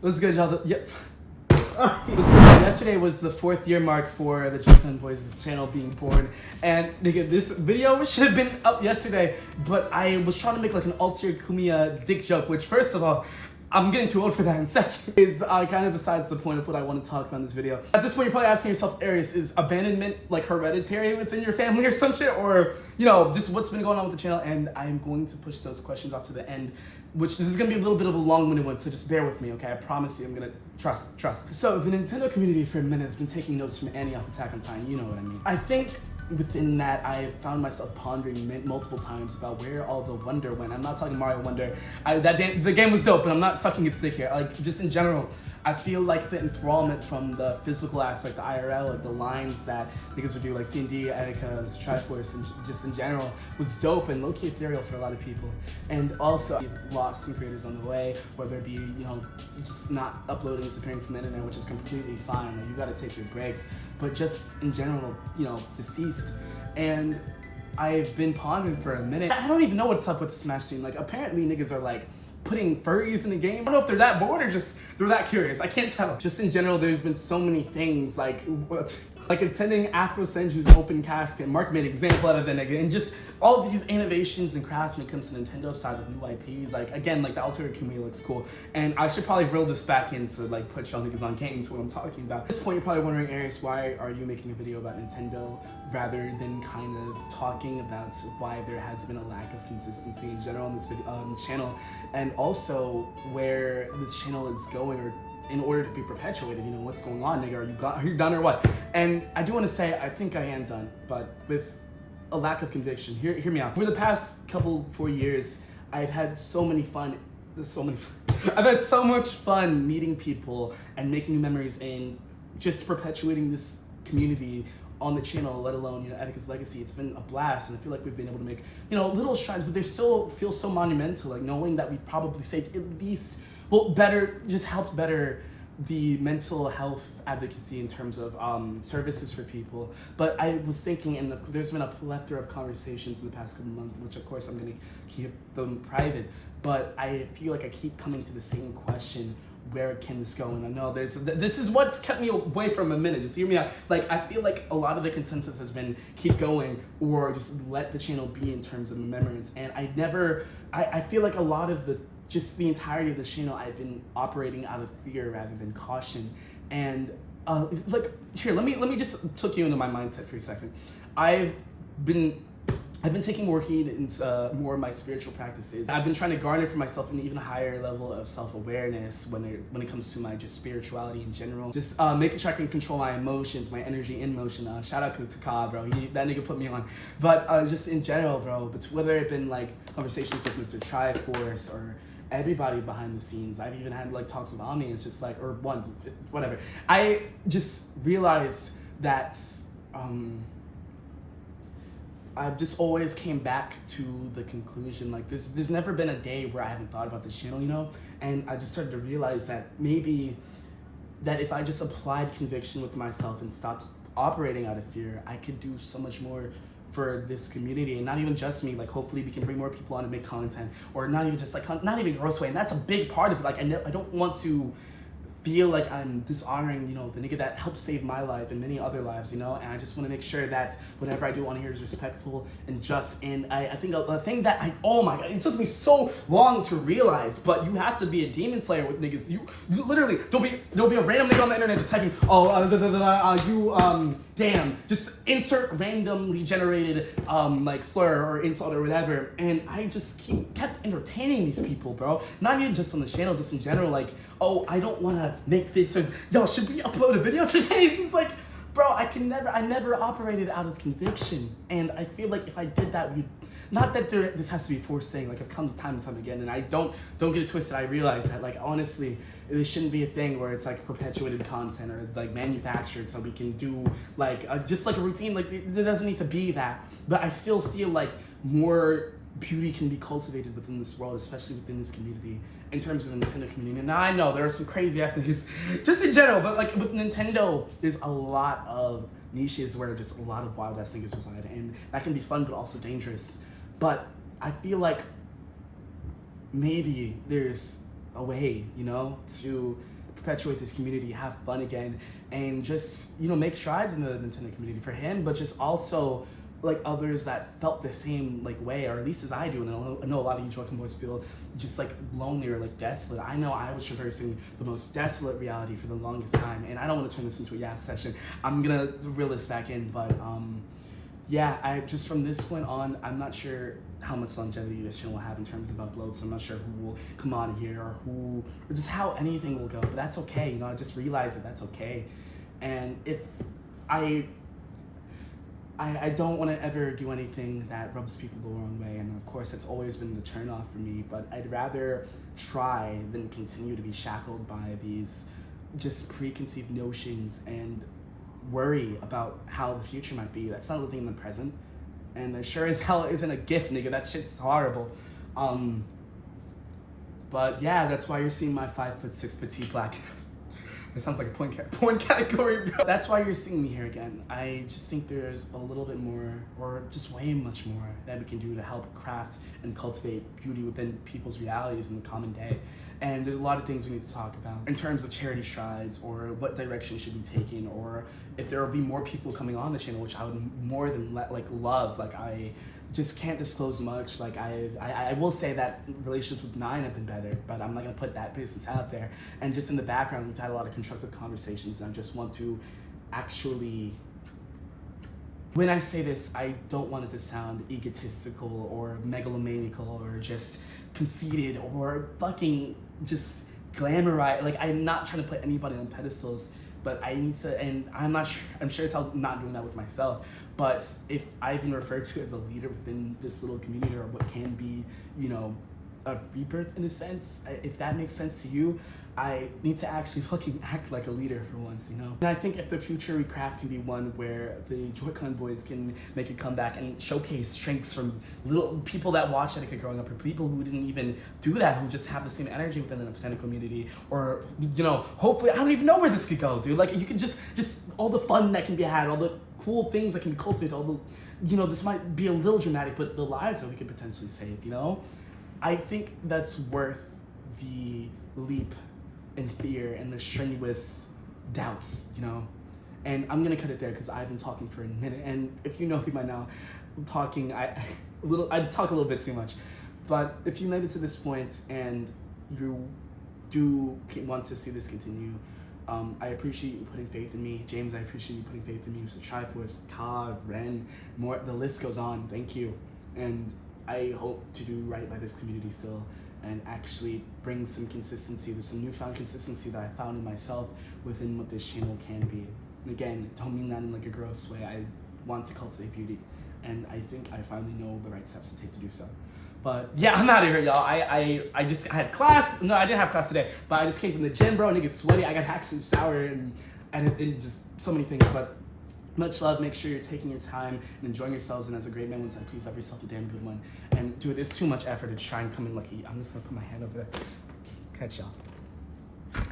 What's good, y'all? Yep. What's good? Yesterday was the 4th year mark for the JoyConBoyz channel being born, and nigga, this video should have been up yesterday, but I was trying to make like an ulterior Kumiya dick joke, which first of all, I'm getting too old for that, and second is kind of besides the point of what I want to talk about in this video. At this point, you're probably asking yourself, Arius, is abandonment like hereditary within your family or some shit? Or, you know, just what's been going on with the channel? And I'm going to push those questions off to the end, which this is going to be a little bit of a long-winded one, so just bear with me, okay? I promise you, I'm going to trust. So, the Nintendo community for a minute has been taking notes from Annie off Attack on Titan, you know what I mean. I think within that, I found myself pondering multiple times about where all the wonder went. I'm not talking Mario Wonder. The game was dope, but I'm not sucking its dick here. Like, just in general, I feel like the enthrallment from the physical aspect, the IRL, like the lines that niggas would do, like C&D, Etika, Mr. Triforce, and just in general, was dope and low-key ethereal for a lot of people. And also, you've lost some creators on the way, whether it be, you know, just not uploading, disappearing from the internet, which is completely fine. Like, you gotta take your breaks. But just in general, you know, deceased. And I've been pondering for a minute. I don't even know what's up with the Smash scene. Like, apparently niggas are like putting furries in the game. I don't know if they're that bored or just they're that curious. I can't tell. Just in general, there's been so many things like attending Afro Senju's open casket. Mark made an example out of that nigga, and just all of these innovations and craft when it comes to Nintendo's side of new IPs. Like, again, like the ulterior Kumiya looks cool, and I should probably reel this back in to like put y'all niggas on game to what I'm talking about. At this point, you're probably wondering, Arius, why are you making a video about Nintendo rather than kind of talking about why there has been a lack of consistency in general on this video, this channel, and also where this channel is going, or in order to be perpetuated, you know, what's going on, nigga? Are you done or what? And I do want to say, I think I am done, but with a lack of conviction. Hear me out. For the past 4 years, I've had so much fun meeting people and making new memories and just perpetuating this community on the channel, let alone, you know, Etika's legacy. It's been a blast, and I feel like we've been able to make, you know, little strides, but they still feel so monumental, like knowing that we've probably saved at least, well, helped better the mental health advocacy in terms of services for people. But I was thinking, and there's been a plethora of conversations in the past couple months, which of course I'm gonna keep them private, but I feel like I keep coming to the same question: where can this go? And I know this is what's kept me away from a minute. Just hear me out. Like, I feel like a lot of the consensus has been keep going or just let the channel be in terms of remembrance. And I feel like a lot of just the entirety of the channel, I've been operating out of fear rather than caution. And like, here, let me just took you into my mindset for a second. I've been taking more heed into more of my spiritual practices. I've been trying to garner for myself an even higher level of self-awareness when it comes to my just spirituality in general. Just making sure I can control my emotions, my energy in motion. Shout out to Ka, bro. That nigga put me on. But just in general, bro, but whether it been like conversations with Mr. Triforce or everybody behind the scenes. I've even had like talks with Omni, and it's just like, or whatever. I just realized that I've just always came back to the conclusion, like there's never been a day where I haven't thought about this channel, you know? And I just started to realize that maybe that if I just applied conviction with myself and stopped operating out of fear, I could do so much more for this community, and not even just me. Like, hopefully we can bring more people on and make content, or not even just like, not even gross way. And that's a big part of it. Like, I don't want to feel like I'm dishonoring, you know, the nigga that helped save my life and many other lives, you know? And I just want to make sure that whatever I do on here is respectful and just. And I think a thing that oh my God, it took me so long to realize, but you have to be a demon slayer with niggas. You literally, there'll be a random nigga on the internet just typing, damn, just insert randomly generated like slur or insult or whatever. And I just kept entertaining these people, bro. Not even just on the channel, just in general, like, oh, I don't want to make this, or, yo, should we upload a video today? It's just like, bro, I never operated out of conviction. And I feel like if I did that, not that this has to be forced saying, like, I've come time and time again, and I don't get it twisted. I realize that, like, honestly, there shouldn't be a thing where it's like perpetuated content or like manufactured so we can do like just like a routine. Like, there doesn't need to be that, but I still feel like more beauty can be cultivated within this world, especially within this community, in terms of the Nintendo community. Now, I know there are some crazy ass niggas just in general, but like with Nintendo, there's a lot of niches where just a lot of wild ass niggas reside, and that can be fun but also dangerous. But I feel like maybe there's a way, you know, to perpetuate this community, have fun again, and just, you know, make strides in the Nintendo community for him, but just also like others that felt the same like way, or at least as I do, and I know a lot of you JoyConBoyz feel just like lonely or like desolate. I know I was traversing the most desolate reality for the longest time, and I don't want to turn this into a Yas session. I'm gonna reel this back in, but yeah, I just from this point on, I'm not sure how much longevity this channel will have in terms of uploads. So I'm not sure who will come on here or just how anything will go, but that's okay. You know, I just realized that that's okay. And if I don't want to ever do anything that rubs people the wrong way, and of course that's always been the turnoff for me, but I'd rather try than continue to be shackled by these just preconceived notions and worry about how the future might be. That's not living in the present, and it sure as hell isn't a gift, nigga. That shit's horrible. But yeah, that's why you're seeing my 5'6" petite black. It sounds like a porn category, bro. That's why you're seeing me here again. I just think there's a little bit more, or just way much more, that we can do to help craft and cultivate beauty within people's realities in the common day. And there's a lot of things we need to talk about in terms of charity strides, or what direction should be taken, or if there will be more people coming on the channel, which I would more than love. Like, I just can't disclose much. Like, I will say that relationships with 9 have been better, but I'm not gonna put that business out there. And just in the background, we've had a lot of constructive conversations, and I just want to actually, when I say this, I don't want it to sound egotistical or megalomaniacal or just conceited or fucking just glamorize. Like, I'm not trying to put anybody on pedestals, but I need to, and I'm sure as hell not doing that with myself, but if I've been referred to as a leader within this little community, or what can be, you know, a rebirth in a sense, if that makes sense to you, I need to actually fucking act like a leader for once, you know? And I think if the future we craft can be one where the JoyConBoyz can make a comeback and showcase strengths from little people that watched Etiquette growing up, or people who didn't even do that, who just have the same energy within the Nintendo community, or, you know, hopefully, I don't even know where this could go, dude. Like, you can just all the fun that can be had, all the cool things that can be cultivated, all the, you know, this might be a little dramatic, but the lives that we could potentially save, you know? I think that's worth the leap and fear and the strenuous doubts, you know? And I'm gonna cut it there because I've been talking for a minute, and if you know me by now, I talk a little bit too much. But if you made it to this point and you do want to see this continue, I appreciate you putting faith in me. James, I appreciate you putting faith in me. So Triforce, Kav, Ren, more, the list goes on. Thank you. And I hope to do right by this community still, and actually bring some consistency. There's some newfound consistency that I found in myself within what this channel can be. And again, don't mean that in like a gross way. I want to cultivate beauty, and I think I finally know the right steps to take to do so. But yeah, I'm out of here, y'all. I had class. No, I didn't have class today, but I just came from the gym, bro. Niggas sweaty. I got to actually shower and just so many things. But much love. Make sure you're taking your time and enjoying yourselves. And as a great man would say, please have yourself a damn good one. And dude, it's too much effort to try and come in like, I'm just gonna put my hand over there. Catch y'all.